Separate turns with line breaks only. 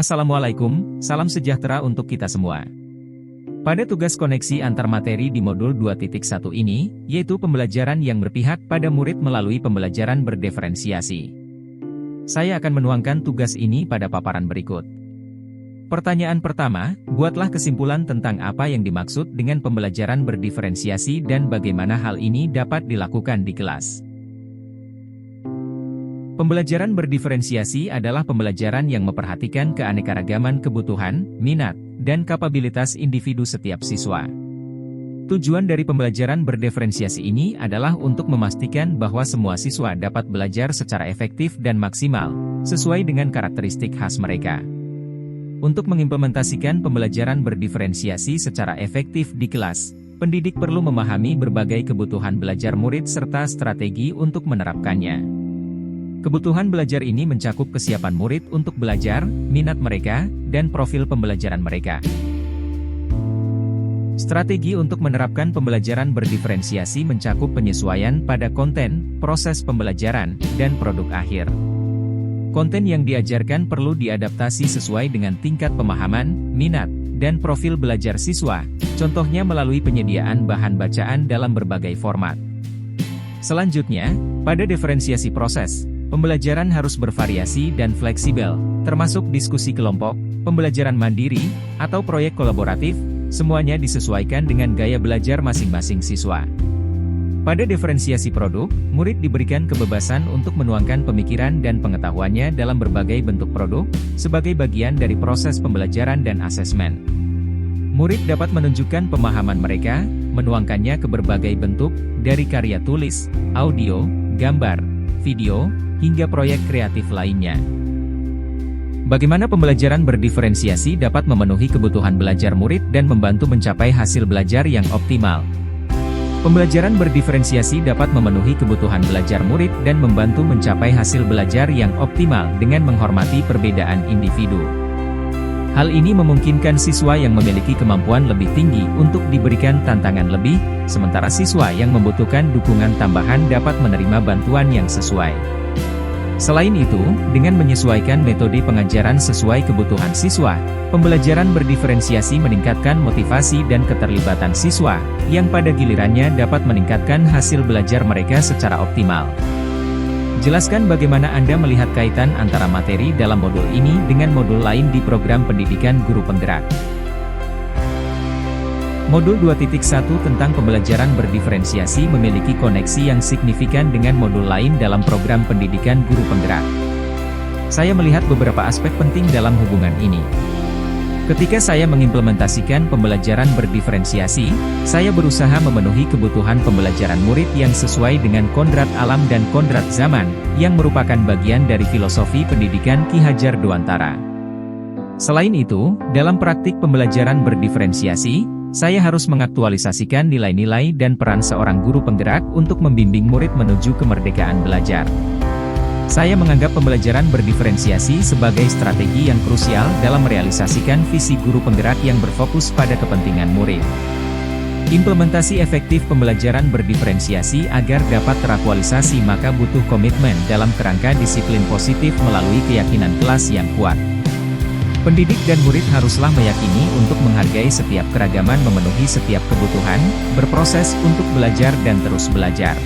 Assalamualaikum, salam sejahtera untuk kita semua. Pada tugas koneksi antar materi di modul 2.1 ini, yaitu pembelajaran yang berpihak pada murid melalui pembelajaran berdiferensiasi. Saya akan menuangkan tugas ini pada paparan berikut. Pertanyaan pertama, buatlah kesimpulan tentang apa yang dimaksud dengan pembelajaran berdiferensiasi dan bagaimana hal ini dapat dilakukan di kelas. Pembelajaran berdiferensiasi adalah pembelajaran yang memperhatikan keanekaragaman kebutuhan, minat, dan kapabilitas individu setiap siswa. Tujuan dari pembelajaran berdiferensiasi ini adalah untuk memastikan bahwa semua siswa dapat belajar secara efektif dan maksimal, sesuai dengan karakteristik khas mereka. Untuk mengimplementasikan pembelajaran berdiferensiasi secara efektif di kelas, pendidik perlu memahami berbagai kebutuhan belajar murid serta strategi untuk menerapkannya. Kebutuhan belajar ini mencakup kesiapan murid untuk belajar, minat mereka, dan profil pembelajaran mereka. Strategi untuk menerapkan pembelajaran berdiferensiasi mencakup penyesuaian pada konten, proses pembelajaran, dan produk akhir. Konten yang diajarkan perlu diadaptasi sesuai dengan tingkat pemahaman, minat, dan profil belajar siswa, contohnya melalui penyediaan bahan bacaan dalam berbagai format. Selanjutnya, pada diferensiasi proses, pembelajaran harus bervariasi dan fleksibel, termasuk diskusi kelompok, pembelajaran mandiri, atau proyek kolaboratif, semuanya disesuaikan dengan gaya belajar masing-masing siswa. Pada diferensiasi produk, murid diberikan kebebasan untuk menuangkan pemikiran dan pengetahuannya dalam berbagai bentuk produk, sebagai bagian dari proses pembelajaran dan asesmen. Murid dapat menunjukkan pemahaman mereka, menuangkannya ke berbagai bentuk, dari karya tulis, audio, gambar, video, hingga proyek kreatif lainnya. Bagaimana pembelajaran berdiferensiasi dapat memenuhi kebutuhan belajar murid dan membantu mencapai hasil belajar yang optimal? Pembelajaran berdiferensiasi dapat memenuhi kebutuhan belajar murid dan membantu mencapai hasil belajar yang optimal dengan menghormati perbedaan individu. Hal ini memungkinkan siswa yang memiliki kemampuan lebih tinggi untuk diberikan tantangan lebih, sementara siswa yang membutuhkan dukungan tambahan dapat menerima bantuan yang sesuai. Selain itu, dengan menyesuaikan metode pengajaran sesuai kebutuhan siswa, pembelajaran berdiferensiasi meningkatkan motivasi dan keterlibatan siswa, yang pada gilirannya dapat meningkatkan hasil belajar mereka secara optimal. Jelaskan bagaimana Anda melihat kaitan antara materi dalam modul ini dengan modul lain di program pendidikan guru penggerak. Modul 2.1 tentang pembelajaran berdiferensiasi memiliki koneksi yang signifikan dengan modul lain dalam program pendidikan guru penggerak. Saya melihat beberapa aspek penting dalam hubungan ini. Ketika saya mengimplementasikan pembelajaran berdiferensiasi, saya berusaha memenuhi kebutuhan pembelajaran murid yang sesuai dengan kodrat alam dan kodrat zaman, yang merupakan bagian dari filosofi pendidikan Ki Hajar Dewantara. Selain itu, dalam praktik pembelajaran berdiferensiasi, saya harus mengaktualisasikan nilai-nilai dan peran seorang guru penggerak untuk membimbing murid menuju kemerdekaan belajar. Saya menganggap pembelajaran berdiferensiasi sebagai strategi yang krusial dalam merealisasikan visi guru penggerak yang berfokus pada kepentingan murid. Implementasi efektif pembelajaran berdiferensiasi agar dapat teraktualisasi maka butuh komitmen dalam kerangka disiplin positif melalui keyakinan kelas yang kuat. Pendidik dan murid haruslah meyakini untuk menghargai setiap keragaman memenuhi setiap kebutuhan, berproses untuk belajar dan terus belajar.